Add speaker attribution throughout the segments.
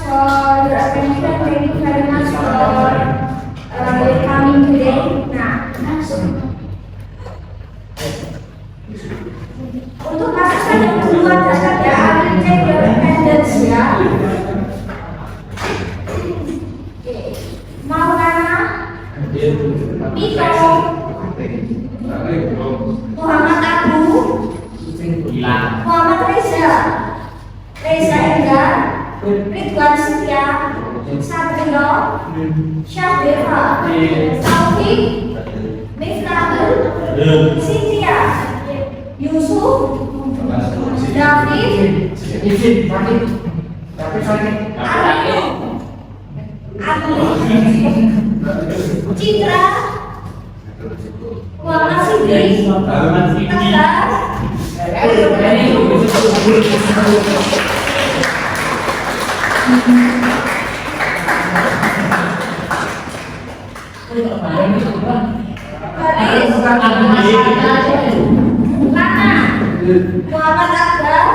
Speaker 1: for your attention. Thank you very much for your coming today. Nah, untuk mahasiswa yang kedua adalah ya, cek your attendance ya. Maulana Mito Muhammad Abu Muhammad Reza Enggar Ridwan Setia Sabrina Syahdewa Taufik Miftahul Cynthia Yusuf David Citra Muhammad Siddiq Tegar Lana Muhammad Akbar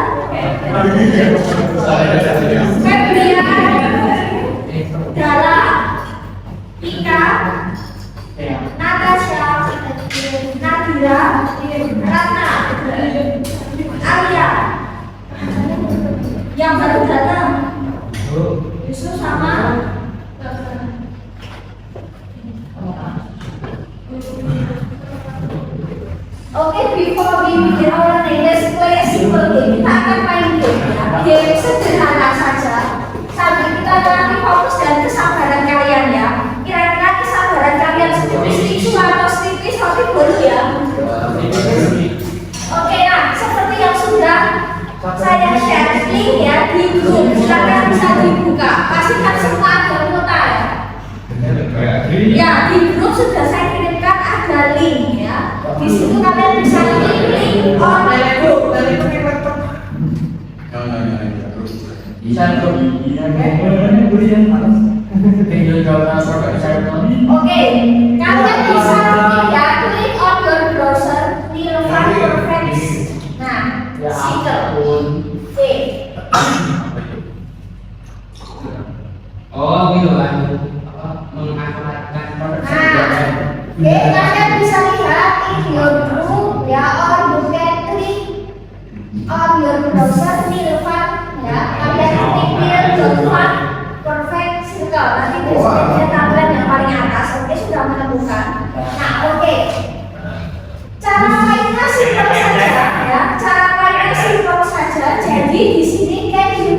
Speaker 1: Febrian Dala Ika Natasha Nadira Ratna Arya yang baru datang Yusuf sama Oke, before we begin our name, let's play a simple game. Kita akan main game ya. Game sederhana saja. Sambil kita nanti fokus dan kesabaran kalian ya. Kira-kira kesabaran kalian seperti tisu atau tipis roti bolu ya. Oke, nah seperti yang sudah saya share link ya di grup. Silakan bisa dibuka. Pastikan semua ada kuota ya. Ya, di grup sudah saya kirimkan ada link ya. Di situ kalian bisa klik on group. Oke, kalian bisa ya klik on your browser Nilofan Perfect. Nah,
Speaker 2: oh gitu kan, mengaktifkan
Speaker 1: kalian bisa lihat in your group ya, or you can click on your browser Nilofan ya. Kalian klik Nilofan Perfect Circle. Nanti biasanya tampilan yang paling atas. Oke, sudah menemukan. Nah, oke. Cara mainnya simpel saja ya. Cara mainnya simpel saja. Jadi di sini can you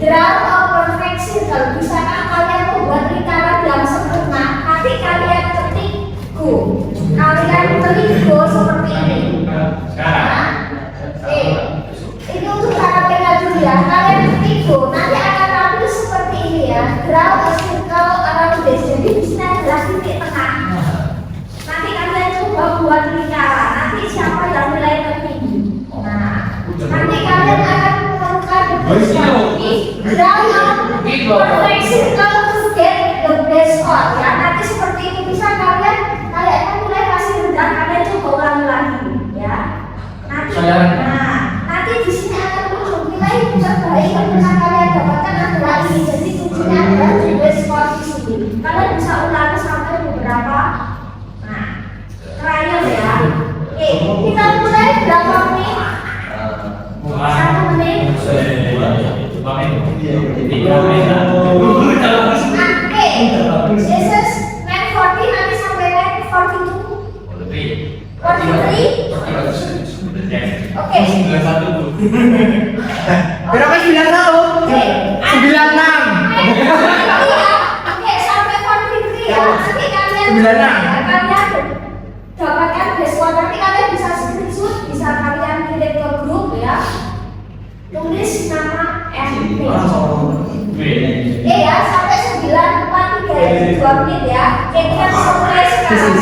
Speaker 1: draw a perfect circle. Bisakah kalian membuat lingkaran yang sempurna? Nanti kalian ketik go. Kalian ketik go seperti ini. Nah, ini untuk cara pegang dulu ya. Kalian ketik go. Nanti akan tampil seperti ini ya. Draw a circle around this. Jadi di sini adalah titik tengah. Nanti kalian coba buat lingkaran. Nanti siapa yang nilai tertinggi. Nah, nanti kalian akan menemukan the best quality. Draw a perfect circle to get the best score ya. Nanti seperti ini bisa kalian akan nilai masih rendah. Kalian coba ulangi lagi ya. Nanti di sini akan muncul nilai terbaik yang bisa kalian dapatkan adalah ini. Jadi kuncinya adalah the best score di sini. Kalian bisa ulangi sampai beberapa. Nah, trial ya. Oke, kita mulai berapa menit? 1 menit. This is 9:40 nanti sampai 9:42. 43. Oke.
Speaker 3: Berapa 91?
Speaker 1: Oke.
Speaker 3: 96.
Speaker 1: Oke, sampai 43 ya. Nanti kalian
Speaker 3: 96.
Speaker 1: dapatkan best score. Nanti kalian bisa screenshot, bisa kalian kirim ke grup ya. Tulis nama MP. Ya, sampai 9:43 2 menit ya. Jadi kan mulai sekarang.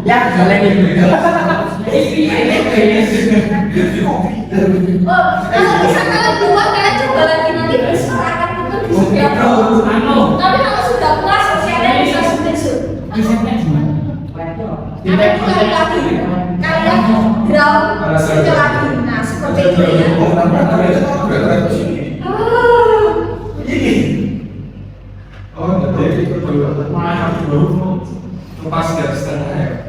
Speaker 3: Ya,
Speaker 1: Oh, kalau bisa kalian buat kalian coba lagi nanti besok akan tutup di setiap. Tapi kalau sudah puas, kalian bisa screenshot. Kalian mulai lagi. Kalian draw sekali lagi. Nah, seperti itu ya.
Speaker 2: Lepas dari setengah ya.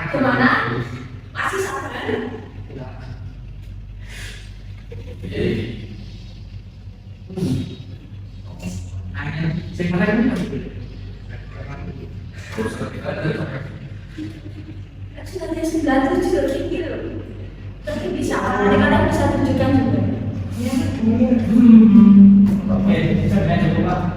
Speaker 1: Kemana? Masih sama kan? Sudah dia 97 pikir. Tapi bisa kadang-kadang bisa tunjukkan juga.
Speaker 2: Oke, saya coba.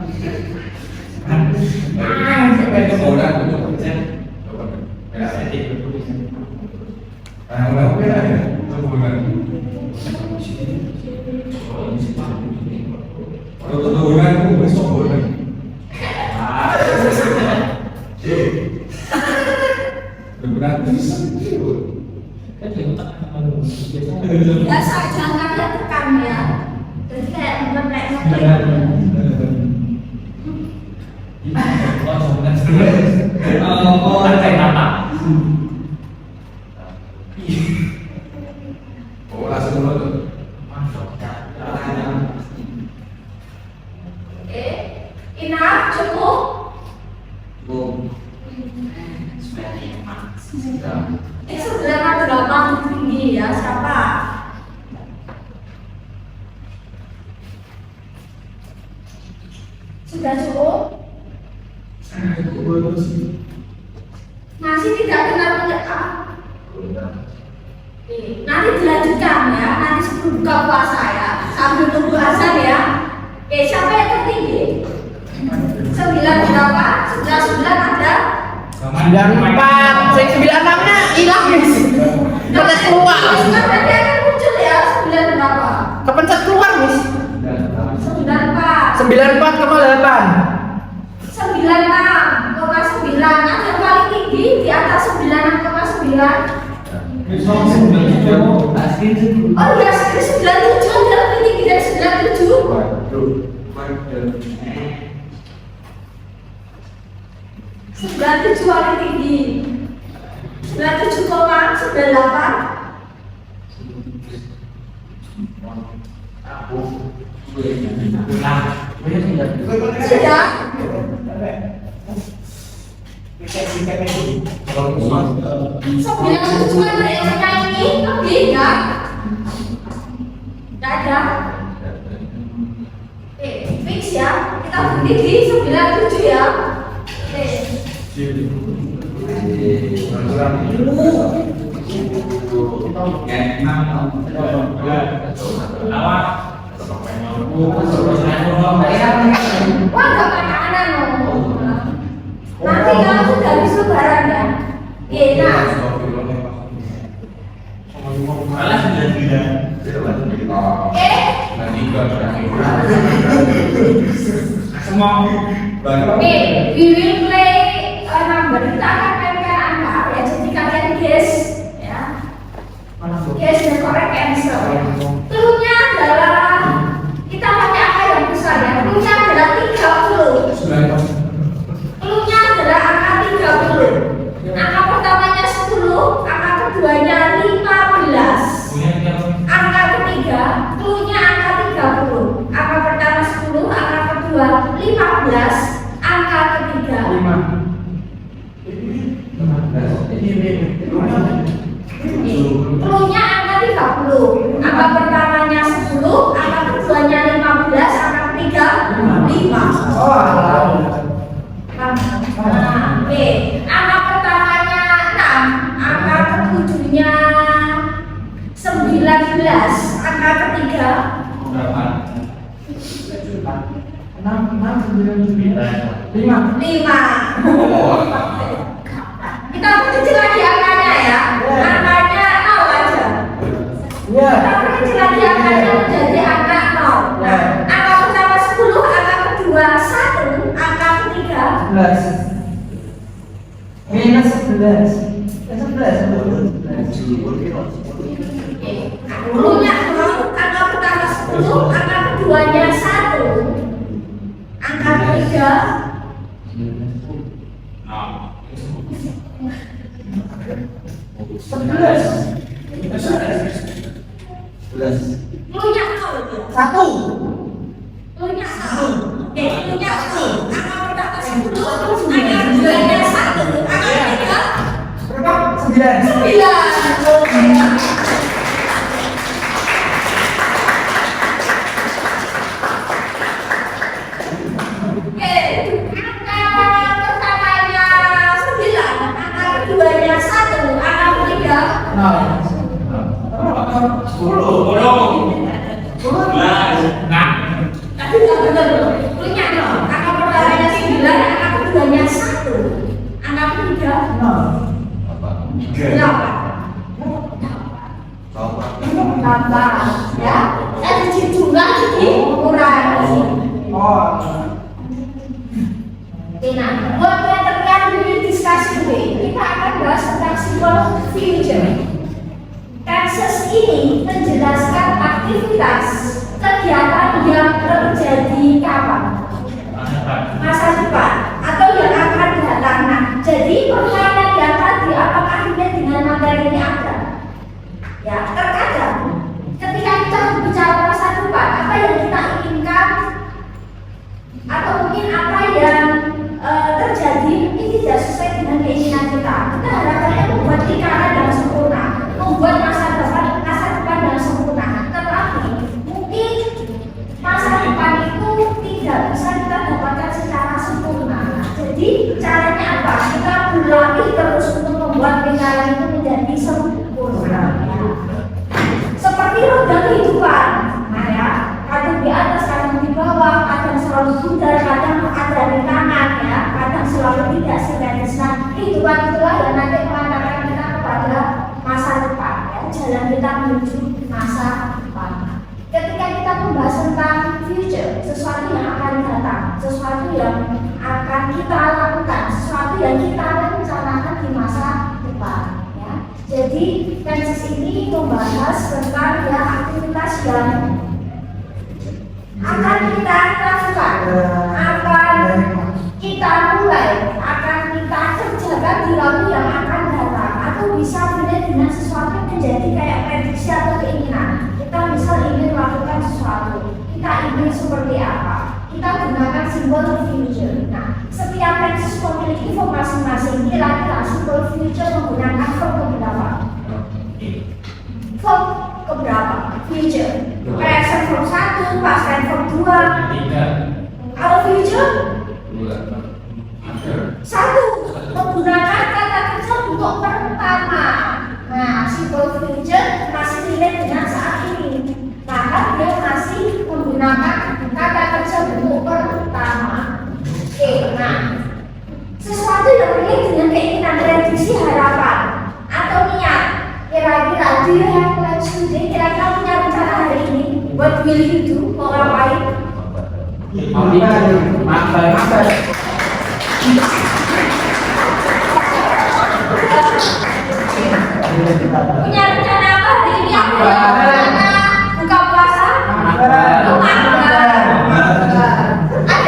Speaker 1: Biasa jangan kalian tekan ya. Jadi kayak ngeplek. Enough, cukup. Sebenarnya 8 tinggi ya, siapa? Sudah cukup? Masih tidak kenal menyekap? Nanti dilanjutkan ya, nanti sebelum buka puasa ya, sambil tunggu azan ya. Siapa yang tertinggi? 9 berapa? 9 ada?
Speaker 3: 94, saya 96-nya hilang guys. Kepencet keluar.
Speaker 1: Nanti akan muncul ya 9 berapa?
Speaker 3: Kepencet keluar guys.
Speaker 1: 94
Speaker 3: 94,8.
Speaker 1: 96,9 yang paling tinggi di atas 96,9. Oh iya, 97 ada lebih tinggi dari 97. 97 paling tinggi. 97,98. Sudah. Sembilan tujuan mereka ini lebih ya? Tidak ada. Fix ya. Kita berhenti di 97 ya. Wah, gak makanan loh. Nanti kamu sudah habis lebaran ya? Nah. We will play number. Kita akan mainkan angka ya. Jadi kalian guess ya. Guess the correct answer. Cluenya adalah kita pakai angka yang besar ya. Cluenya adalah 30. Cluenya adalah angka 30. Angka pertamanya 10, angka keduanya 15. Angka ketiga, cluenya angka 30. Angka pertama 10, angka kedua 15, angka ketiga 5. Cluenya angka 30. Angka pertamanya 10, angka keduanya 15, angka ketiga 5. Oke, angka pertamanya 6, angka ketujuhnya 19, angka ketiga 5. Kita kecil lagi angkanya ya. Angkanya 0 aja. Kita kecil lagi angkanya menjadi angka 0. Nah, angka pertama 10, angka kedua 1, angka ketiga
Speaker 3: Minus 11. 11.
Speaker 1: Dulunya angka pertama 10, itu angka keduanya 1, angka ketiga
Speaker 2: 11.
Speaker 1: lu nya tahu itu
Speaker 3: 1.
Speaker 1: lu nya tahu lu nya tahu angka pertama 10, angka keduanya 1, angka ketiga
Speaker 3: Berapa? 9.
Speaker 1: 9. Oke. Oke, angka pertamanya 9, angka keduanya 1, angka ketiga
Speaker 2: 10. Nah.
Speaker 1: tapi nggak benar loh. Lu nyanyi loh. Angka pertamanya 9, angka keduanya 1, angka ketiga 8. Tambah, ya. Ada jumlah jadi kurangi. Oke, nah, buat yang di diskusi ini, kita akan bahas tentang simple future. Tenses ini menjelaskan aktivitas kegiatan yang terjadi kapan? Masa depan atau yang akan datang. Nah, jadi pertanyaan yang tadi apakah ini dengan materi ini ada? Ya, terkadang ketika kita berbicara masa depan, apa yang kita inginkan atau mungkin apa yang terjadi ini tidak sesuai dengan keinginan kita. Kita harapannya membuat lingkaran yang sempurna, membuat masa depan yang sempurna. Tetapi mungkin masa depan itu tidak bisa kita dapatkan secara sempurna. Jadi caranya apa? Kita ulangi terus untuk membuat lingkaran itu menjadi sempurna. Seperti roda kehidupan, nah ya, kadang di atas, kadang di bawah, kadang selalu bundar, kadang ada di tangan, ya, kadang selalu tidak simetris. Nah, kehidupan itulah yang nanti mengantarkan kita kepada masa depan, ya, jalan kita menuju masa depan. Ketika kita membahas tentang future, sesuatu yang akan datang, sesuatu yang akan kita lakukan, sesuatu yang kita rencanakan di masa depan. Jadi tenses ini membahas tentang ya aktivitas yang akan kita lakukan, akan kita mulai, akan kita kerjakan di waktu yang akan datang, atau bisa dilihat dengan sesuatu yang menjadi kayak prediksi atau keinginan. Kita misal ingin melakukan sesuatu, kita ingin seperti apa? Kita gunakan simbol future. Nah, setiap tenses memiliki form masing-masing. Kira-kira simbol future menggunakan form keberapa? Form keberapa? Future. Present form 1, past tense form 2. Kalau future? 1. Menggunakan kata kerja bentuk pertama. Nah, simbol future masih relate dengan saat ini. Maka dia masih menggunakan kata kerja bentuk pertama. Oke, nah, sesuatu yang relate dengan keinginan, prediksi, harapan atau niat. Kira-kira do you have plans today? Kira-kira punya rencana hari ini? What will you do? Mau ngapain? Punya rencana apa hari ini? Rencana buka puasa? Ada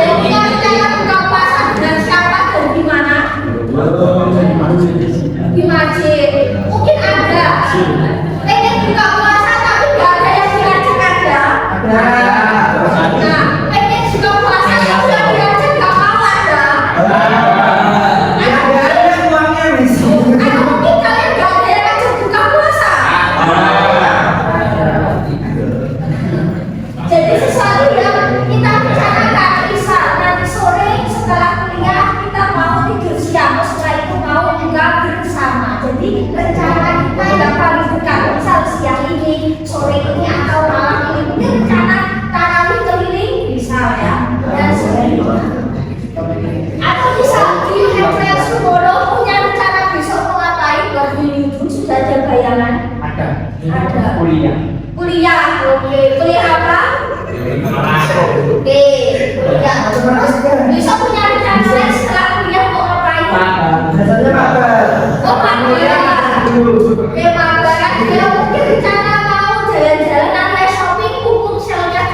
Speaker 1: yang punya rencana buka puasa dengan siapa dan di mana? Di masjid. Mungkin ada. Pengen buka puasa tapi nggak ada yang diajak ada. Nah, pengen buka puasa tapi nggak diajak nggak mau ada. Atau mungkin kalian nggak ada yang ajak buka puasa. Jadi sesuatu yang kita bicarakan, misal nanti sore setelah kuliah kita mau tidur siang, setelah itu mau juga bersama. Jadi rencana kita yang paling dekat, misal siang ini, sore ini atau malam ini, mungkin rencana tarawih keliling, misal ya, dan sebagainya. Atau misal do you have plans tomorrow? Punya rencana besok mau ngapain? Buat minggu sudah ada bayangan? Ada. Kuliah, oke. Kuliah apa? Oke, kuliah. Terus besok punya rencana setelah kuliah mau ngapain? Oh, magang. Oke, magang. Ya mungkin rencana mau jalan-jalan, nanti shopping, mumpung selnya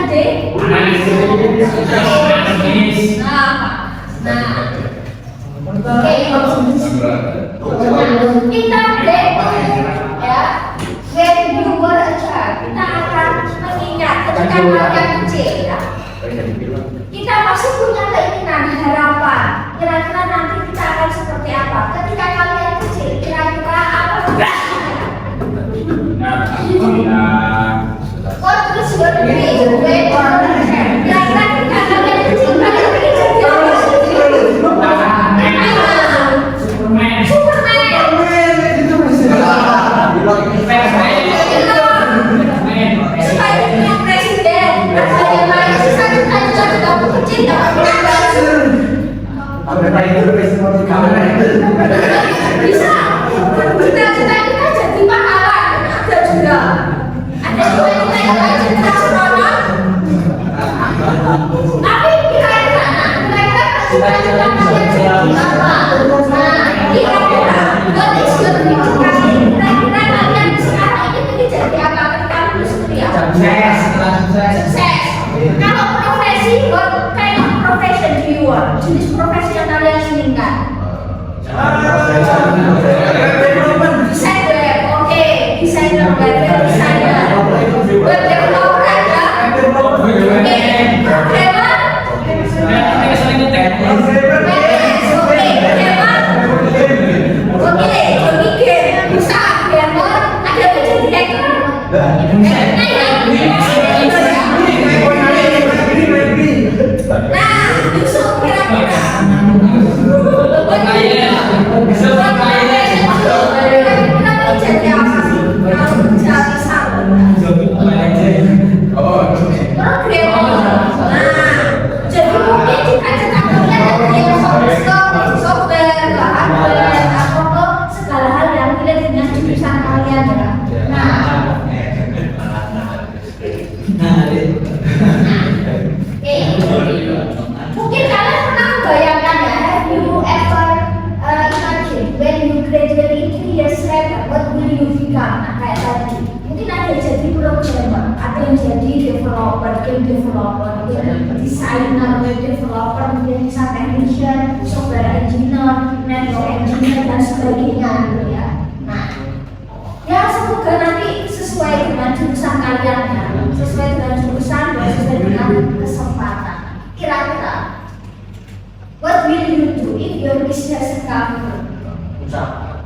Speaker 1: Oke, kita break ya. When you were a child, kita akan mengingat ketika kalian kecil ya. Kita pasti punya keinginan, harapan. Kira-kira nanti kita akan seperti apa? Ketika kalian kecil, kira-kira apa? What is your dream? When you were a child, kira-kira ketika kalian kecil, kalian ingin jadi apa? Superman. Spiderman presiden. Rasanya main sisa-sisa juga waktu kecil nggak pernah. Bisa. Cita-cita kita jadi pahlawan. Ada juga. Ada juga cita-cita jadi astronot. Tapi kira-kira cita-cita kalian jadi apa? Kira-kira what is your dream? Kira-kira kalian sekarang ini ingin jadi apa? Ketika lulus kuliah. Sukses. Kalau profesi, what kind of profession do you want? Jenis profesi yang kalian inginkan? Desainer, oke. Desainer, web designer. Web developer ada? Oke. Programmer? Oke, jadi game bisa gamer, ada menjadi hacker. Nah, Yusuf kira-kira. Kita jadi apa sih? Kalau jadi sahabat. Programmer. Nah, jadi mungkin cita-cita kalian ada yang software, hardware, atau segala hal yang relate dengan jurusan kalian ya. Mungkin kalian pernah membayangkan ya, have you ever imagine when you graduate in 3 years later, what will you become? Nah, kayak tadi, mungkin ada yang jadi programmer, ada yang jadi developer, game developer, designer, web developer, mungkin bisa technician, software engineer, network engineer dan sebagainya gitu ya. Nah, ya semoga nanti sesuai dengan jurusan kalian ya, sesuai dengan jurusan dan sesuai dengan kesempatan. Kira-kira what will you do if your business comes? Usaha.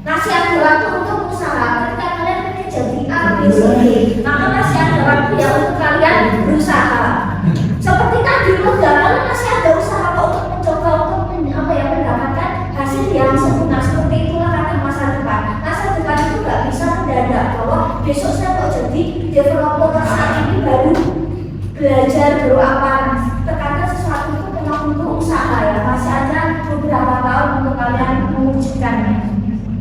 Speaker 1: Masih ada waktu untuk usaha. Ketika kalian ingin jadi A, B, C, D, maka masih ada waktu ya untuk kalian berusaha. Seperti tadi kalian masih ada usaha untuk mencoba untuk mendapatkan hasil yang sempurna. Seperti itulah kata masa depan. Masa depan itu nggak bisa mendadak bahwa besok saya mau jadi developer, saat ini baru belajar baru apa. Terkadang sesuatu itu memang untuk usaha ya. Masih ada beberapa tahun untuk kalian mewujudkannya.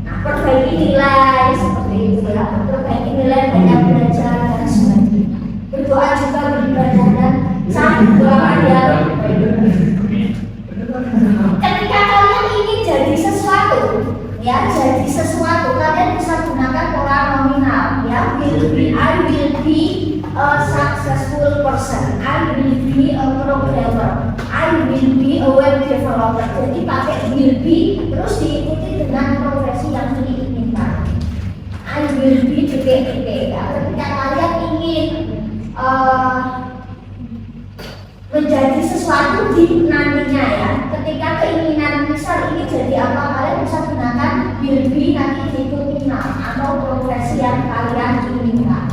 Speaker 1: Nah, perbaiki nilai seperti itu ya. Perbaiki nilai, banyak belajar dan sebagainya. Berdoa juga, beribadah dan saling berdoa ya. Ketika kalian ingin jadi sesuatu, ya jadi sesuatu, kalian bisa gunakan pola nominal ya. I will be a successful person. I will be a programmer. I will be a web developer. Jadi pakai will be terus diikuti dengan profesi yang diinginkan. I will be ya. Ketika kalian ingin menjadi sesuatu di nantinya ya. Ketika keinginan misal ini jadi apa, kalian bisa gunakan will be nanti diikuti atau profesi yang kalian inginkan.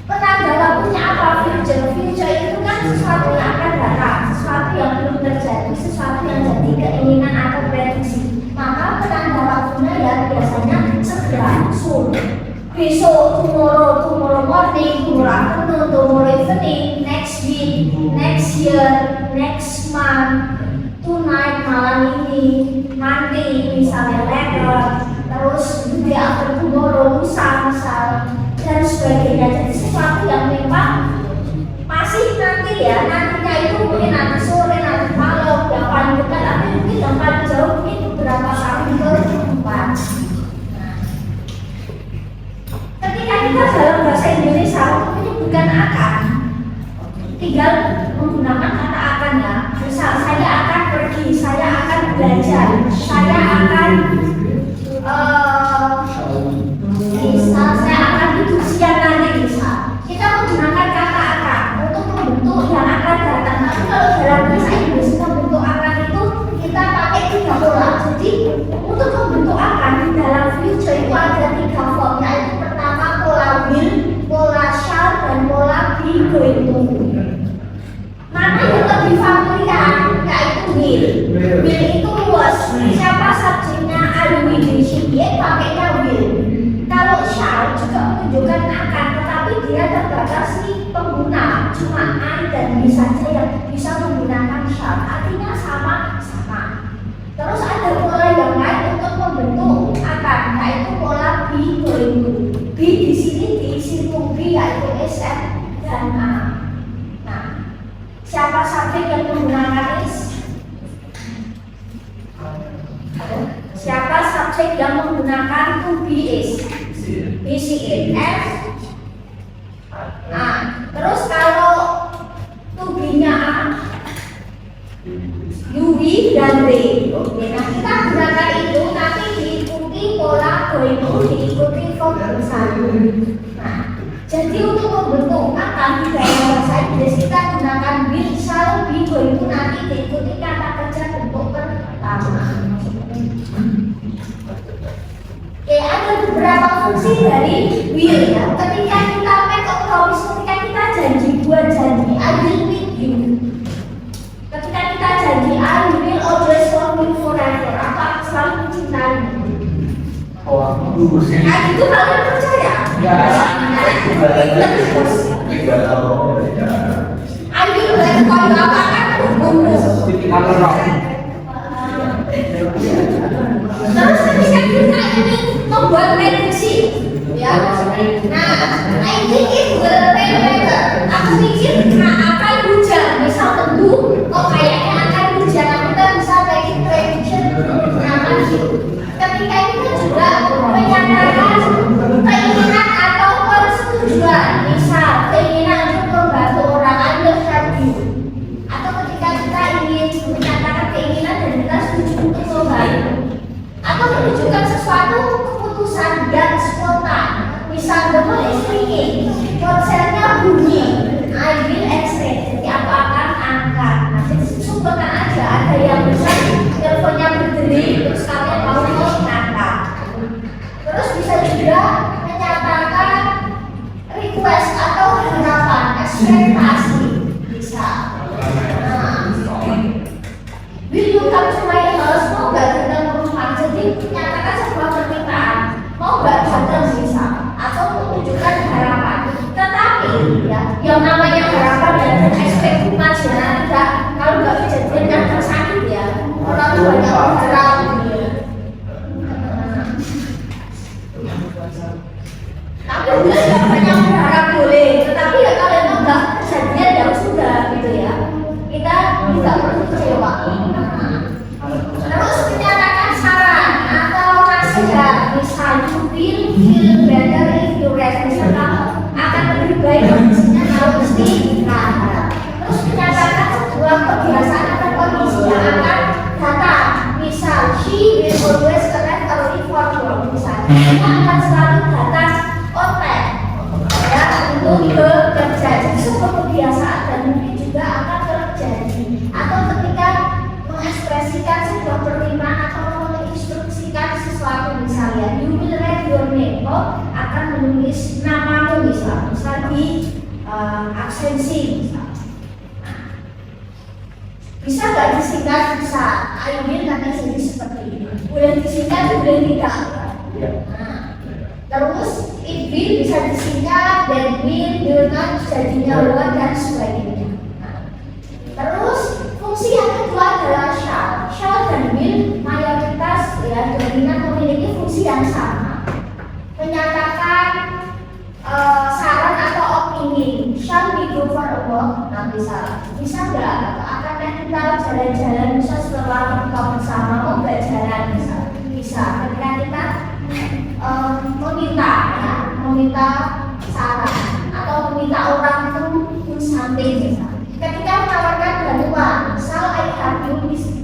Speaker 1: Penanda waktunya apa? Future itu kan sesuatu yang akan datang, sesuatu yang belum terjadi, sesuatu yang jadi keinginan atau prediksi. Maka penanda waktunya ya biasanya segera, soon. Besok, tomorrow morning, tomorrow afternoon, tomorrow evening, next week, next year, next month, tonight, malam ini, nanti, misalnya later, terus the day after tomorrow, lusa, misal, dan sebagainya. Jadi sesuatu yang memang masih nanti ya, nantinya itu mungkin nanti sore, nanti malam, yang paling dekat, tapi mungkin yang paling jauh mungkin beberapa tahun ke depan. Ketika kita dalam bahasa Indonesia menyebutkan akan, tinggal menggunakan kata akan ya. Misal saya akan pergi, saya akan belajar, saya akan misal saya akan tidur siang nanti misal. Kita menggunakan kata akan untuk membentuk yang akan datang. Tapi kalau dalam bahasa Inggris membentuk akan itu kita pakai 3 pola. Jadi untuk membentuk akan di dalam future itu ada 3 form, yaitu pertama pola will, pola shall, dan pola be going to. Mana yang lebih familiar yaitu will. Will itu luas. Siapa subjeknya I will be dia pakainya will. Kalau shall juga menunjukkan akan, tetapi dia terbatasi pengguna. Cuma I dan me saja yang bisa menggunakan shall. Artinya sama-sama. Terus ada pola yang lain untuk membentuk akan, yaitu pola be going to. Be di sini diisi be yaitu SM dan A. Nah, siapa subjek yang menggunakan is? Siapa subjek yang menggunakan to be is? BCA F. Nah, terus kalau to be-nya A, UV dan D. Oke, nah kita gunakan itu nanti diikuti pola going to, diikuti form bersatu. Nah, jadi untuk membentuk akan di dalam bahasa Inggris kita gunakan will, shall, be, going to, nanti diikuti kata kerja bentuk pertama. Oke, ada beberapa fungsi dari will ya. Ketika kita make a promise, ketika kita janji, buat janji, I will meet you. Ketika kita janji, I will always love you forever, atau aku selalu mencintaimu. Nah, itu kalian percaya? I will let you apa kan? Terus ketika kita ingin membuat prediksi, ya, nah ini will rain later. Aku mikir akan hujan, misal tentu, kayaknya akan hujan, kita bisa bikin prediction menggunakan itu. Ketika kita juga menyatakan keinginan atau persetujuan, misal keinginan untuk membantu orang, I will help you. Atau ketika kita ingin menyatakan keinginan dan kita setuju untuk membantu, atau menunjukkan sesuatu keputusan yang spontan. Misal the phone is ringing, ponselnya bunyi, I will extend. Jadi aku akan angkat. Nah, jadi spontan aja. Ada yang bisa teleponnya berdering, terus kalian mau mengangkat. Terus bisa juga menyatakan request atau harapan, ekspektasi. Bisa. Will you come to my house? Mau gak datang ke rumah? Jadi menyatakan sebuah permintaan. Mau gak datang bisa? Atau menunjukkan harapan. Tetapi ya, yang namanya harapan dan ekspektasi tidak, kalau gak kejadian yang tersakit ya, orang banyak berharap. Tapi udah banyak berharap boleh. Tetapi ya kalau memang gak kejadian ya sudah gitu ya. Kita tidak perlu kecewa. Terus menyatakan saran atau nasihat, misal you feel better if you rest, misalnya akan lebih baik kondisinya kalau istirahat. Terus menyatakan sebuah kebiasaan atau kondisi yang akan datang, misal she will always arrive early for work, misalnya dia akan selalu datang on time ya untuk bekerja. Jadi sebuah kebiasaan dan mungkin juga akan terjadi. Atau ketika mengekspresikan sebuah permintaan atau menginstruksikan sesuatu, misalnya you will write your name, akan menulis namamu misal di absensi misal. Bisa nggak disingkat? Bisa. I will nanti jadi seperti ini. Boleh disingkat, boleh tidak. Terus it will bisa disingkat, then will not jadinya luar dan sebagainya. Terus fungsi yang kedua adalah shall. Shall dan will mayoritas ya dominan memiliki fungsi yang sama. Menyatakan saran atau opini. Shall we go for a walk? Nah, bisa nggak? Akan kita jalan-jalan, bisa setelah buka bersama, mau nggak jalan? Bisa. Ketika kita meminta saran atau meminta orang itu do something, misalnya.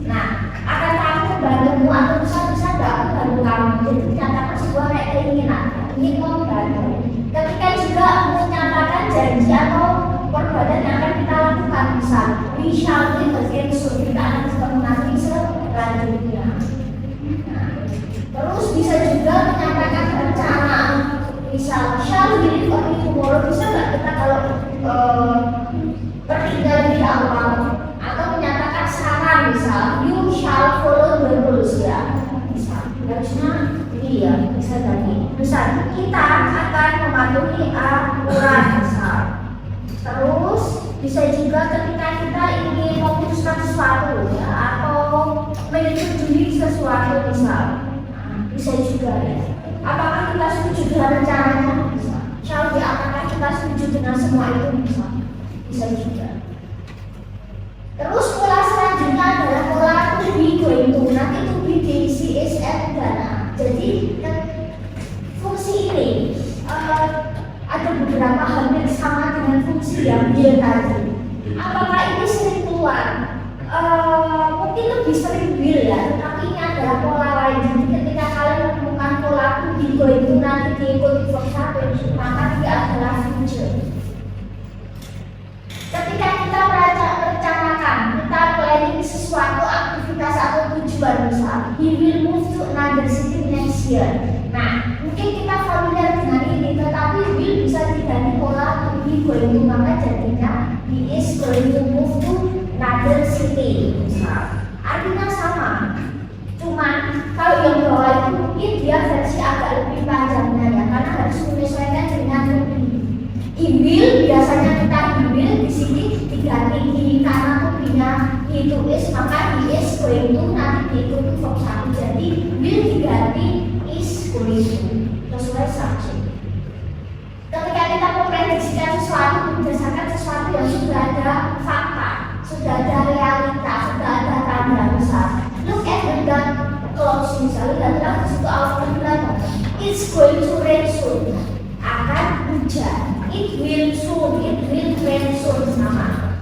Speaker 1: Nah, akan kamu membantumu atau bisa nggak membantu kamu. Jadi menyatakan sebuah kayak keinginan, ingin membantu. Ketika juga menyatakan janji atau perbuatan yang akan kita lakukan, misal we shall be again soon, kita akan ketemu nanti selanjutnya. Nah, terus bisa juga menyatakan rencana, misal shall we live on tomorrow, bisa nggak kita kalau bertinggal di awal, atau menyatakan saran, misal you shall follow the rules, ya misal harusnya iya bisa jadi misal kita akan mematuhi aturan, misal. Terus bisa juga ketika kita ingin memutuskan sesuatu, ya, atau menyetujui sesuatu, misal. Nah, bisa juga, ya, apakah kita setuju dengan rencananya, misal. Apakah kita setuju dengan semua itu, misal. Bisa juga. Terus pola selanjutnya adalah pola to be going to. Nanti to be diisi is and gonna. Jadi fungsi ini ada beberapa hampir sama dengan fungsi yang dia tadi. Apakah ini sering keluar? Mungkin lebih sering will, ya, tetapi ini adalah pola lain. Jadi ketika kalian menemukan pola to be going to nanti diikuti verb 1, maka dia adalah future. Ketika kita merencanakan, kita planning sesuatu aktivitas atau tujuan, misal he will move to another city next year. Nah, mungkin kita familiar dengan ini, tetapi will bisa diganti pola to be going to, maka jadinya he is going to move to another city, misal. Artinya sama, cuman kalau yang bawah itu mungkin dia versi agak lebih panjangnya, ya, karena harus menyesuaikan dengan lebih. Will biasanya kita will di sini diganti di karena tubinya itu is, maka he is going to nanti diikuti verb 1, jadi will diganti is going to sesuai subjek. Ketika kita memprediksikan sesuatu berdasarkan sesuatu yang sudah ada fakta, sudah ada realita, sudah ada tanda, misal look at the dark clouds, misalnya dalam situ Allah bilang it's going to rain soon, akan hujan. It will soon, it will rain soon, sama.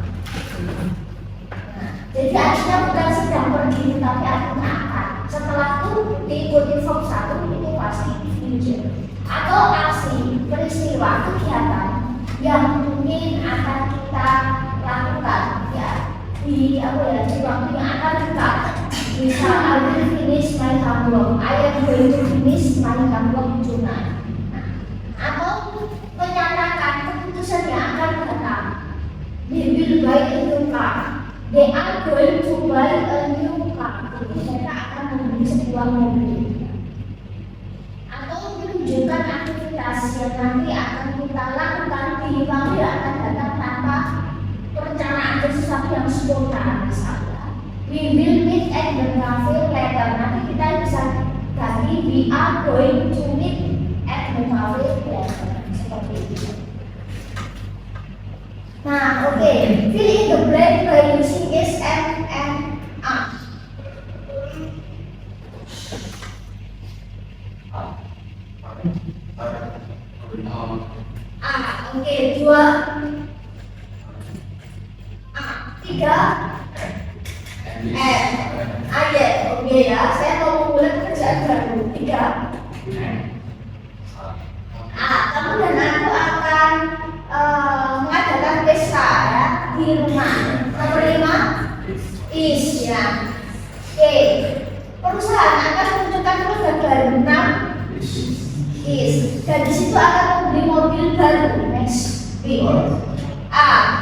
Speaker 1: Jadi artinya bukan sedang pergi, tapi artinya akan. Setelah itu diikuti verb 1 itu pasti future. Atau aksi, peristiwa, kegiatan yang mungkin akan kita lakukan, ya, di waktu yang akan dekat. Misal I will finish my homework, I am going to finish my homework tonight. Atau menyatakan keputusan yang akan datang. They will buy a new car. They are going to buy a new car. Mereka akan membeli sebuah mobil. Atau menunjukkan aktivitas yang nanti akan kita lakukan di waktu yang akan datang tanpa perencanaan sesuatu yang spontan, misalnya. We will meet at the cafe later. Nanti kita bisa ganti we are going to meet at the cafe later. Nah, oke, fill in the blank by using is and are. Oke, 2 3 ya, oke, ya, saya mau memulai pekerjaan baru. 3 kamu dan aku akan mengadakan pesta, ya, di rumah. Nomor 5 is, ya. Oke, perusahaan akan menunjukkan produk baru. 6 is, dan di situ akan membeli mobil baru. Next, B.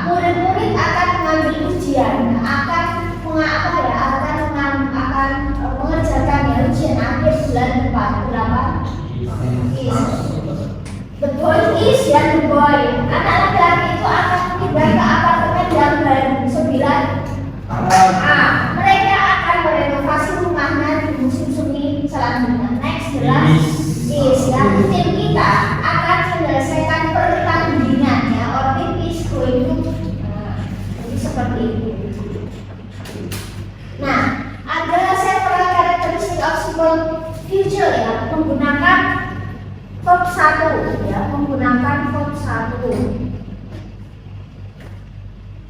Speaker 1: Murid-murid akan mengambil ujian, akan mengerjakan, ya, ujian akhir bulan depan. 8 is. The boy is, ya, the boy. Anak laki-laki itu akan pindah ke apartemen yang baru. 9 mereka akan merenovasi rumahnya di musim semi selanjutnya. Next, 11 is, ya, tim kita akan menyelesaikan pertandingannya. Or tim is going to. Jadi seperti itu. Nah, ada several karakteristik of simple future, ya, menggunakan verb 1, ya, menggunakan verb 1.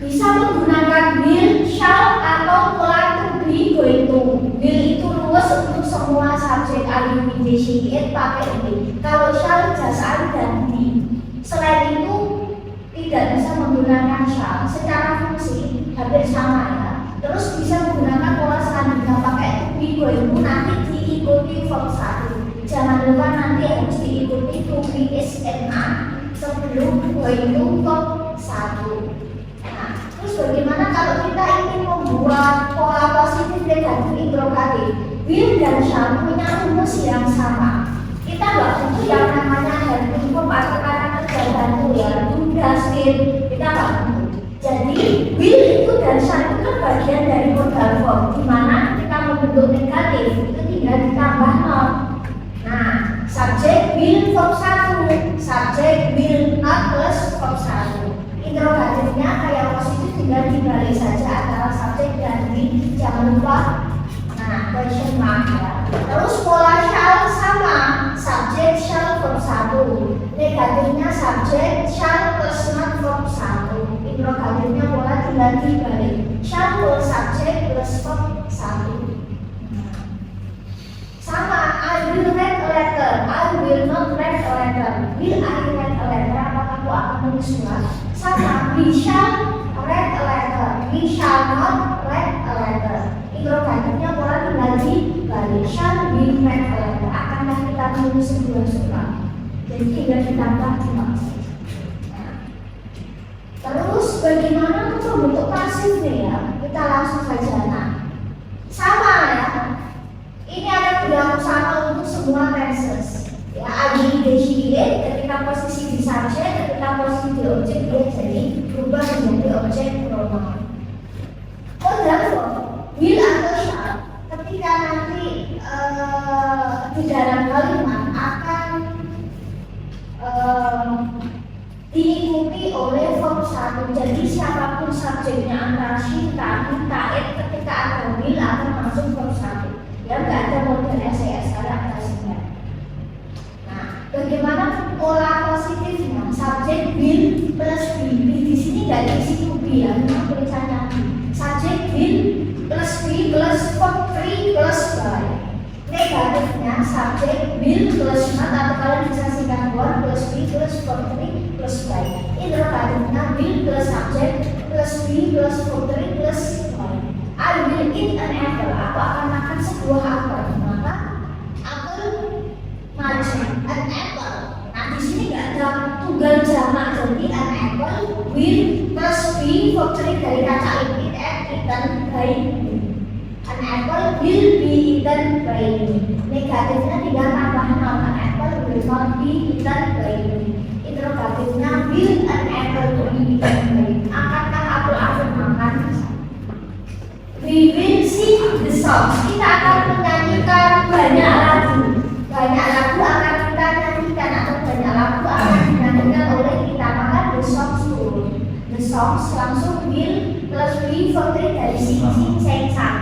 Speaker 1: bisa menggunakan will, shall, atau pola to be, going to. Will itu luas untuk semua subjek IUPDCIT pakai be. Kalau shall, just are, dan be. Selain itu tidak bisa menggunakan shall. Secara fungsi hampir sama ya. Terus bisa menggunakan pola selanjutnya pakai to be, going to, nanti diikuti verb 1. Jangan lupa nanti harus diikuti to be is and are sebelum going to verb 1. Nah, terus bagaimana kalau kita ingin membuat pola positif negatif interrogatif? Will dan shall punya rumus yang sama. Kita nggak butuh yang namanya helping verb atau kata kerja bantu ya, do, does, did. Kita nggak butuh. Jadi will itu dan shall itu kan bagian dari modal verb, di mana kita membentuk negatif itu tinggal ditambah not. Nah, subjek will verb 1, subjek will not plus verb 1. Interrogatifnya kayak positif tinggal dibalik saja antara subjek dan will, jangan lupa. Nah, question mark ya. Terus pola shall sama, subjek shall verb 1. Negatifnya subjek shall plus not verb 1. Interrogatifnya pola tinggal dibalik, shall plus subjek plus verb 1. Sama, I will read a letter, I will not read a letter. Will I read a letter? Apakah aku akan menulis surat? Sama, we shall read a letter, we shall not read a letter. Interrogatifnya pola tinggal dibalik, shall we read a letter? Akankah kita menulis sebuah surat? Jadi tinggal ditambah cuma. Terus bagaimana untuk bentuk pasifnya ya? Kita langsung saja. Nah, sama ya. Ini ada berlaku sama untuk semua tenses. Ya, IUPDCIT ketika posisi di subjek, ketika posisi di objek dia jadi berubah menjadi objek pronoun. Modal verb, will atau shall, ketika nanti di dalam kalimat akan diikuti oleh verb 1. Jadi siapapun subjeknya antara she, kita, it, ketika ada will akan masuk verb 1. Ya nggak ada model SAS ada aslinya. Nah, bagaimana pola positifnya? Subjek will plus be. Di sini nggak diisi to be ya, memang tulisannya be. Subjek will plus be plus verb 3 plus by. Negatifnya subjek will plus not atau kalian bisa singkat word plus be plus verb 3 plus by. Interrogatifnya will plus subjek plus be plus verb 3 plus by. I will eat an apple. Aku akan makan sebuah apel. Maka apel maju an apple. Nah di sini nggak ada tunggal jamak, jadi an apple will plus be verb 3 dari kata eat and eaten by me. An apple will be eaten by me. Negatifnya tinggal tambah noun. An apple will not be eaten by me. Interrogatifnya will an apple be eaten by me. Akankah apel makan? We will sing the songs. Kita akan menyanyikan banyak lagu. Banyak lagu akan kita nyanyikan atau banyak lagu akan dinyanyikan oleh kita. Maka the songs turun. The songs langsung will plus be verb 3 dari sing, sang.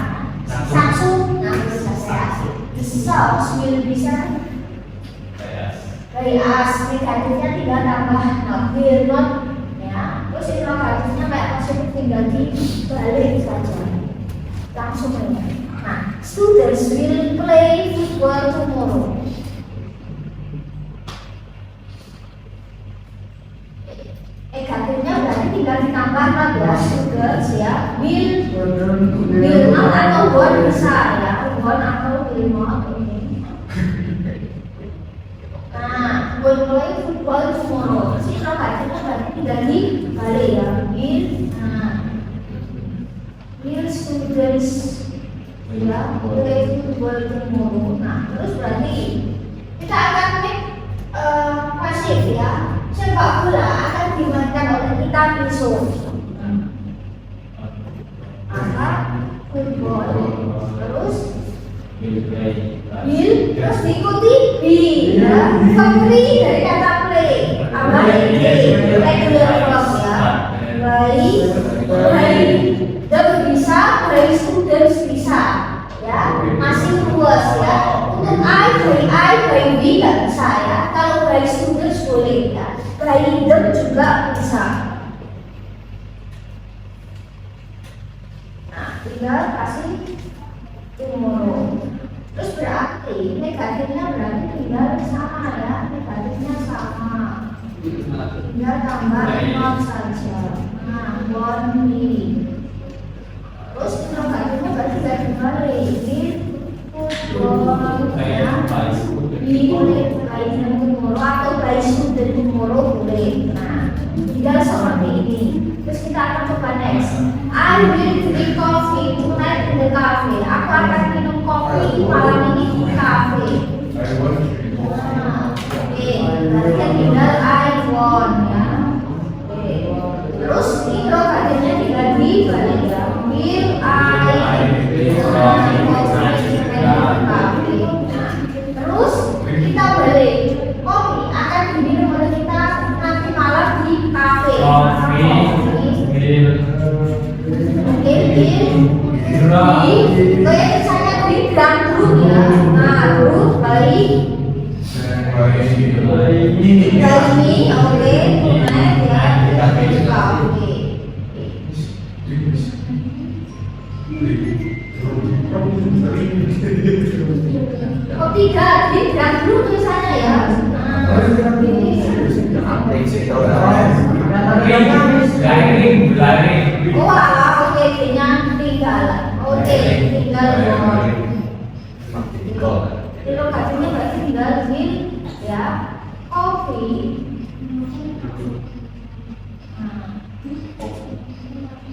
Speaker 1: Langsung bisa saya. The songs will bisa dari us. Negatifnya tinggal tambah not, will not ya. Terus interrogatifnya kayak positif tinggal dibalik saja. Langsung aja. Nah, students will play football tomorrow. Negatifnya berarti tinggal ditambah not ya, students ya. Will not atau won't bisa ya, won't atau will not ini. Nah, will play football tomorrow. Terus negatifnya berarti tinggal dibalik ya, will. Nah, will students ya play football tomorrow. Nah, terus berarti kita akan make pasif ya. Sepak bola akan dimainkan oleh kita besok. Apa? Football. Terus will terus diikuti be ya. Play dari kata play. Apa ini? Regular verb ya. Play bisa, by students bisa ya, masih luas ya. Untuk by we nggak bisa ya. Kalau by students boleh ya, by them juga bisa. tinggal tambah 0 saja. Nah, only. Terus interogasinya berarti gak dibalik. Atau by student tomorrow boleh. Nah, tinggal seperti ini. Terus kita akan coba next. I will drink coffee tonight in the cafe. Aku akan minum kopi malam ini di cafe. Oke, berarti kan tinggal I want ya. Oke. Terus interogasinya tinggal dibalik ya. Will I drink coffee tonight in the cafe? Terus kita balik. Kopi akan diminum oleh kita nanti malam di kafe. Oke, misalnya di dalam grup ya. Nah, grup baik. Ini, oke, kemudian ya di kafe. Oh tiga, di dalam grup tulisannya ya. Wah, oke, tinggal oke, tinggal lokasinya berarti tinggal di ya kopi.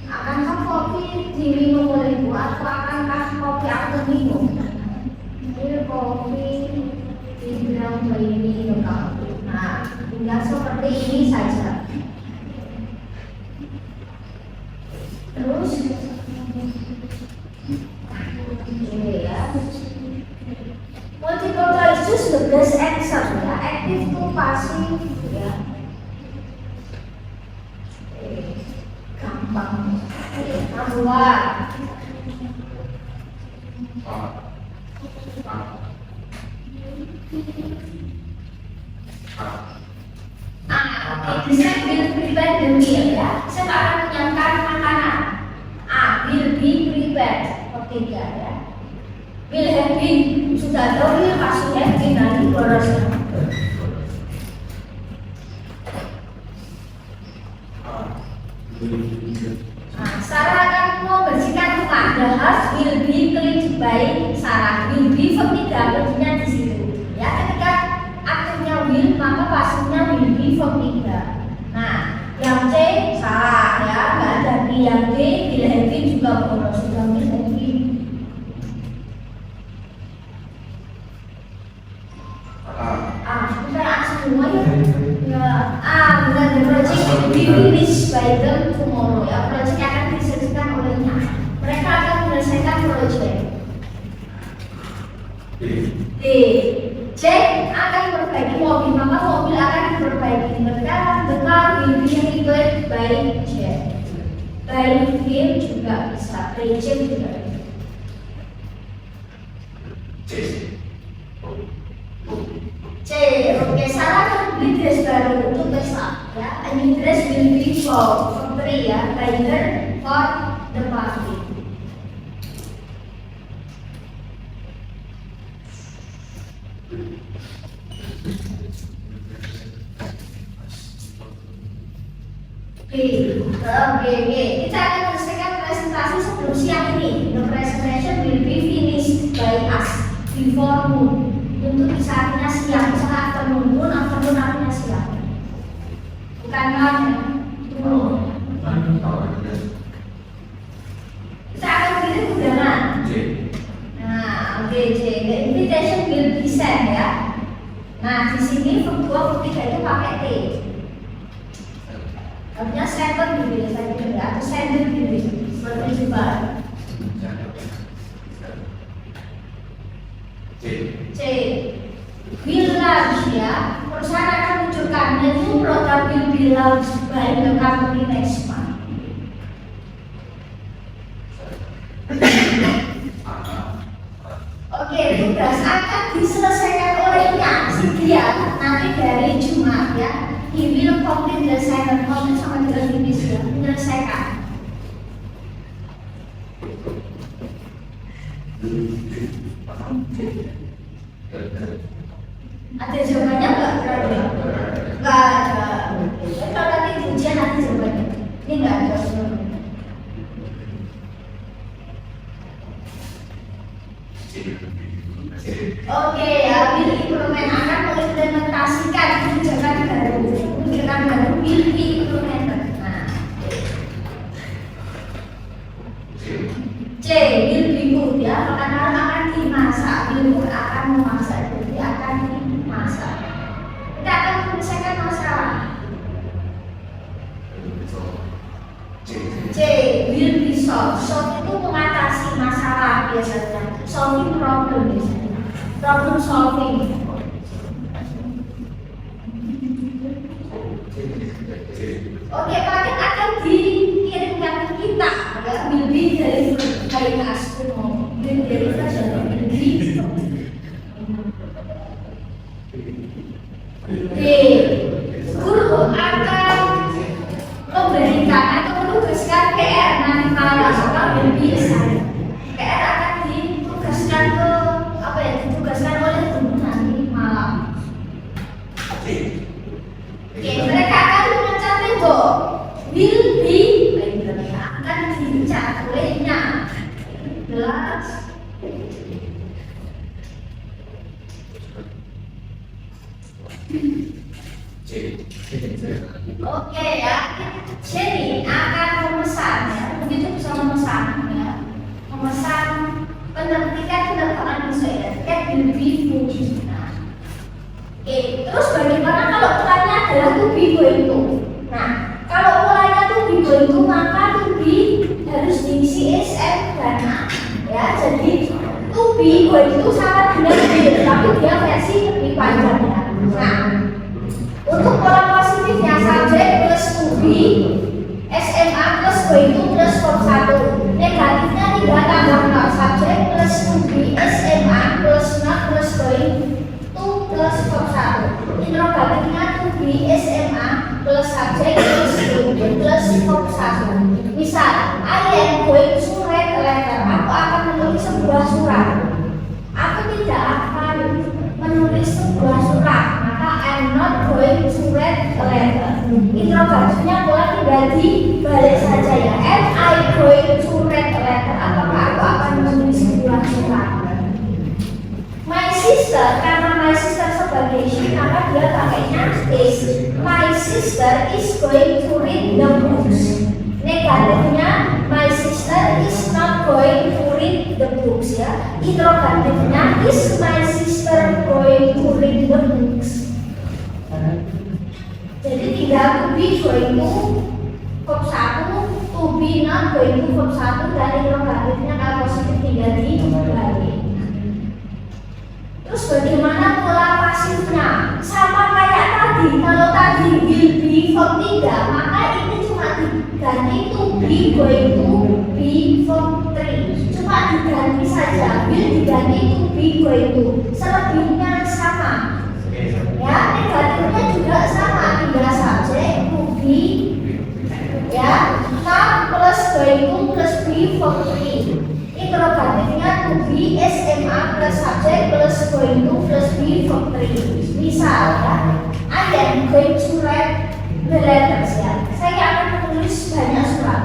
Speaker 1: Akankah kopi diminum olehku atau akankah kopi aku minum? Ini kopi dibilang ini kopi. Nah, tinggal seperti ini saja. Terus ini ya. Multiple choice the best answer ya. Active to passive ya. Gampang. Kedua. Bisa will prepare the meal ya. Saya akan menyiapkan makanan. Will be prepared. Ketiga ya. Will have been sudah tahu will pasti have been nanti borosnya. Sarah akan membersihkan rumah. The house will be cleaned by Sarah. Will be verb tidak artinya di situ. Ya, ketika aktifnya will maka pastinya will be verb tidak. Nah, yang C salah ya, nggak ada di yang D will have been juga boros sudah will have been. Sudah semua ya. Benar the project will be finished by them tomorrow ya. Project akan diselesaikan olehnya. Mereka akan menyelesaikan project. D. Jack akan memperbaiki mobil, maka mobil akan diperbaiki. Mereka the car will be repaired by Jack. By him juga bisa. By Jack juga bisa. C. Oke, Sarah akan beli dress baru untuk besok ya. A new dress will be for free ya. By her for the party. Oke. Kita akan menyelesaikan presentasi sebelum siang ini. The presentation will be finished by us before noon. Untuk bisa artinya siang, misalnya afternoon artinya siang. Bukan malam. Kita akan kirim undangan. Nah, oke, J. The invitation will be sent ya. Nah, di sini verb 2 verb 3 itu pakai T. Artinya sender diri saja ya, atau sender diri seperti juga. C. Will launch ya. Perusahaan akan menunjukkan new product will be launched by the company next month. Oke, tugas akan diselesaikan olehnya dia nanti dari Jumat ya. He will complete the assignment. Complete sama dengan finish ya, menyelesaikan. Ada jawabannya nggak? Nggak ada. solving problem biasanya. Problem solving. Oke, paket akan dikirimkan ke kita ya, will be delivered by us. Will deliver will be. Guru akan memberikan atau menugaskan PR nanti malam soal will be assigned. PR akan ditugaskan ke apa ya? Ditugaskan oleh guru nanti malam. Oke, mereka akan mengecat tembok. Will be akan dicat olehnya. Jelas. Oke ya, Jenny akan memesan ya, begitu bisa memesan ya, memesan tiket penerbangan besok ya, tiket lebih mungkin. Oke, terus bagaimana kalau polanya adalah to be going to? Nah, kalau polanya to be going to maka to be harus diisi SM dan A ya, jadi to be going to sama dengan be, tapi dia versi lebih panjang ya. Nah, untuk pola positifnya subjek plus to be SMA plus going to plus form 1. Negatifnya tidak tambah 0, subjek plus to be SMA plus not plus going to plus form 1. Interrogatifnya to be SMA plus subjek plus going to plus form 1. Misal, I am going to write a letter. Aku akan menulis sebuah surat. Aku tidak akan menulis sebuah surat. I'm not going to write a letter. Interrogatifnya boleh tinggal dibalik saja ya. Am I going to write a letter? Apakah aku akan menulis sebuah surat? My sister, karena my sister sebagai she, maka dia pakainya is. My sister is going to read the books. Negatifnya my sister is not going to read the books ya. Interrogatifnya is my sister going to read the books. Jadi tinggal to be going to verb 1, to be not going to verb 1 dan interrogatifnya kalau positif tinggal dibalik. Terus bagaimana pola pasifnya? Sama kayak tadi, kalau tadi will be verb 3, maka ini cuma diganti to be going to be verb 3. Cuma diganti saja, will diganti to be going to. Selebihnya sama. Ya, negatifnya juga sama, tinggal subjek to be ya, not plus going to plus be verb 3. Interrogatifnya to be SMA plus subjek plus going to plus be verb 3. Misal ya, I am going to write the letters ya, saya akan menulis banyak surat.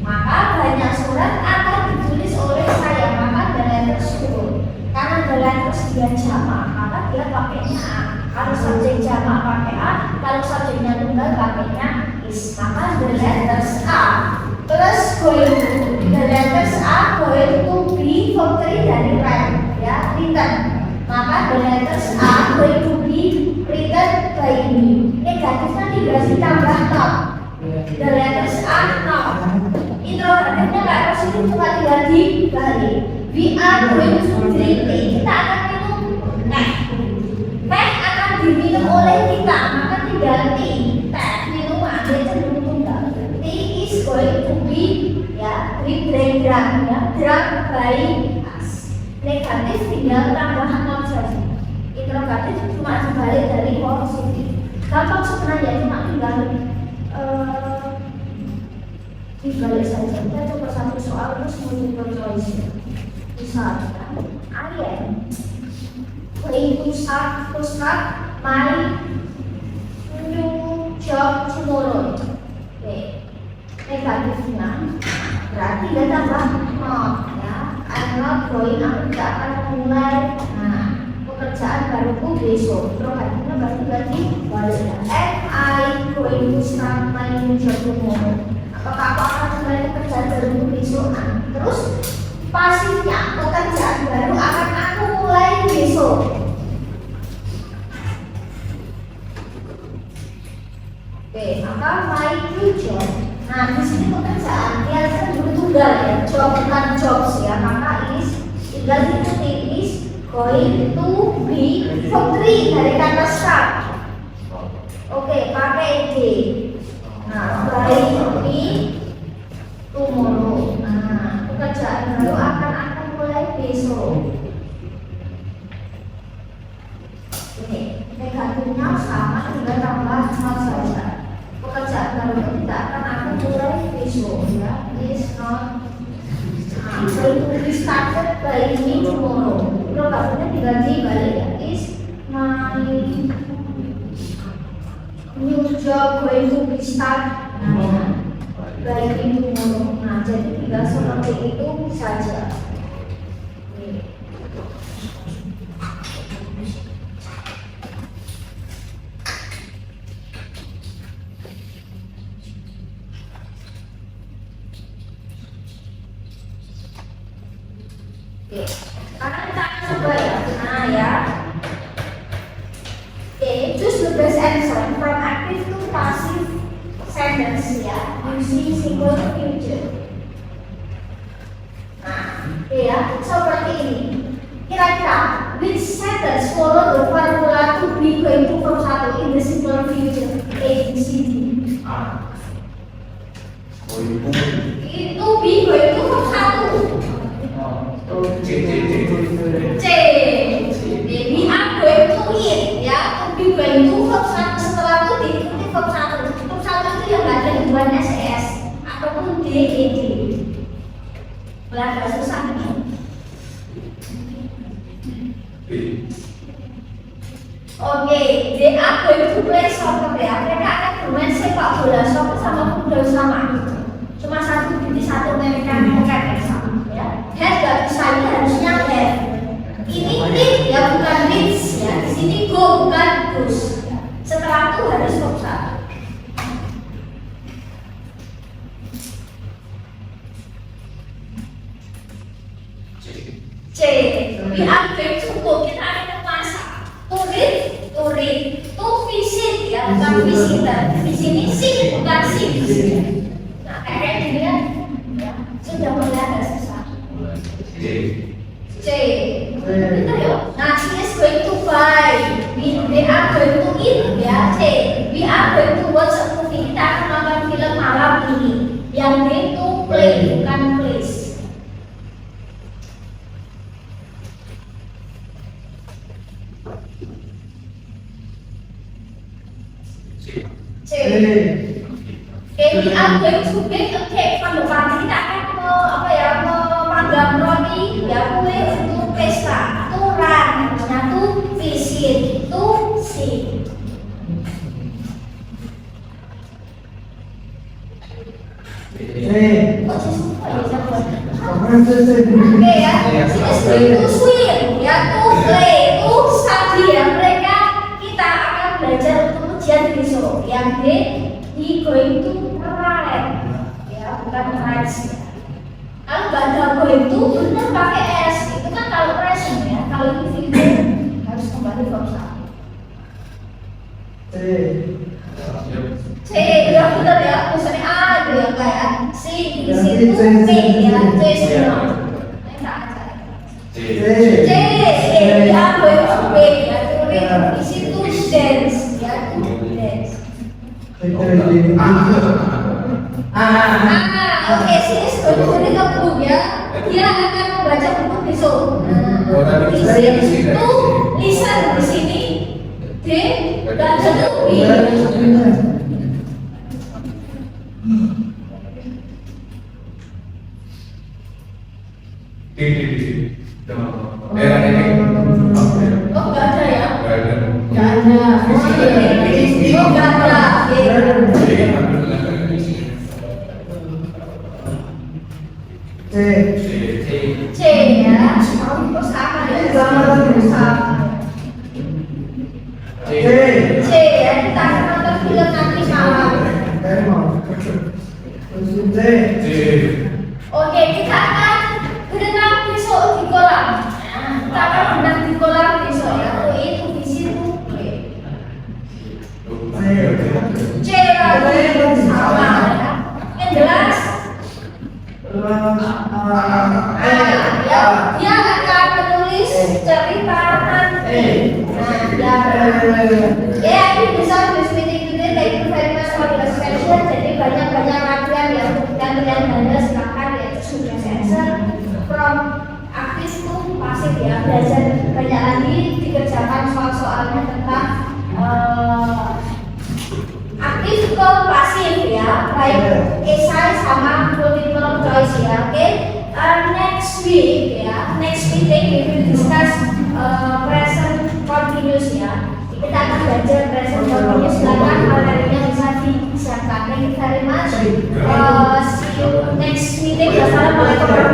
Speaker 1: Maka banyak surat akan ditulis oleh saya, maka the letters turun. Karena the letters dia jamak, maka dia pakainya A. Kalau subjek jamak pakai A, kalau subjeknya tunggal pakainya is. Maka the letters A plus going to, the letters A going to be verb 3 dari write ya, written. Maka the letters A going to be written by me. Negatifnya tidak ditambah not. The letters A not. Interrogatifnya nggak positif, cuma tinggal dibalik. We are going to drink tea. Kita akan minum teh. Teh akan diminum oleh kita, maka tinggal tea. Teh minuman dia cenderung tunggal. Tea is going to be ya, drink ya, drunk by us. Negatif tinggal tambah not saja. Interrogatif cuma dibalik dari positif. Gampang sebenarnya, cuma tinggal dibalik saja. Kita coba satu soal terus multiple choice. Misalkan, I am going to start my new job tomorrow. Oke, negatifnya berarti dia tambah not ya. I'm not going, aku tidak akan memulai pekerjaan baruku besok. Interrogatifnya berarti balik ya. Am I going to start my new job tomorrow? Apakah aku akan memulai pekerjaan baruku besok? Terus pasifnya pekerjaan baru akan aku mulai besok. Oke, maka my new job. Nah, di sini pekerjaan dia cenderung tunggal ya, job bukan jobs ya, maka is tinggal ikuti is going to be verb 3 dari kata start. Oke, pakai D. Nah, going to be tomorrow. Nah, pekerjaan baru akan mulai besok. Oke, negatifnya sama, tinggal tambah not saja. Pekerjaan baru itu tidak akan mulai besok, ya. Is not going to be started by me tomorrow. Programnya diganti balik ya. Is my new job going to be start by me tomorrow. Nah, jadi tinggal seperti itu saja. Oke, sekarang kita akan coba ya. Nah ya. Oke, choose the best answer from active to passive sentence ya, using simple future. Nah, ya, seperti ini. Kira-kira which sentence follow the formula to be going to verb 1 in the simple future? A, B, C, D. Itu be going to verb 1. C. Jadi I'm going to eat ya, to be going to verb 1 setelah itu diikuti verb 1. Verb 1 itu yang nggak ada hubungan SES ataupun DED. Belajar susah nih. Oke, they are going to play soccer ya. Mereka akan bermain sepak bola. Soccer sama football sama. Cuma satu titik satu mereka yang sama ya. Head gak bisa, ini harusnya head. Ini tip ya, bukan reach ya. Di sini go bukan goes. Setelah itu harus verb 1. C. We are going to go. Kita akan masak. To read, to visit ya, bukan visitor. Di sini sing bukan sing. Nah, kayak gini kan, ya, sudah mulai agak susah. C. Betul ya. Nah, she is going to buy. We are going to eat ya. C. We are going to watch a movie. Kita akan nonton film malam ini. Yang D itu play bukan plays. C. We are going to bake a cake. Pada pagi kita akan memanggang roti ya, kue untuk pesta. To run, harusnya to visit, to see. Kok susah ya sahabat? Oke ya, ini to swim ya, to play, to study ya. Mereka kita akan belajar untuk ujian besok. Yang D, he going to write ya, bukan write ya. Kalau nggak ada going to benar pakai s, itu kan kalau present ya. Kalau ini future harus kembali verb 1. C ya benar ya, misalnya A gitu ya kayak C di situ P ya, C semua. C ya going to B ya, di situ dance ya, dance. Oke, sini sebetulnya ke buku ya. Dia akan membaca buku besok. Di sini itu listen, di sini D baca buku. Oh, nggak ada ya? Nggak ada. Oh, nggak ada. C ya, itu sama ya, C ya, kita akan nonton film nanti malam. Oke, kita akan berenang besok di kolam. Kita akan berenang di kolam besok ya. Itu di situ. C lagi sama ya. Yang jelas. Dia akan banyak-banyak latihan ya untuk kalian Anda silakan ya sudah sensor from aktif tuh pasif ya, belajar banyak lagi dikerjakan soal-soalnya tentang aktif ke pasif ya, baik esai sama multiple choice ya. Oke, next week ya, next meeting we will discuss present continuous ya. Kita akan belajar present continuous, silakan materinya bisa disiapkan. Thank you very much. See you next meeting. Wassalamualaikum warahmatullahi wabarakatuh.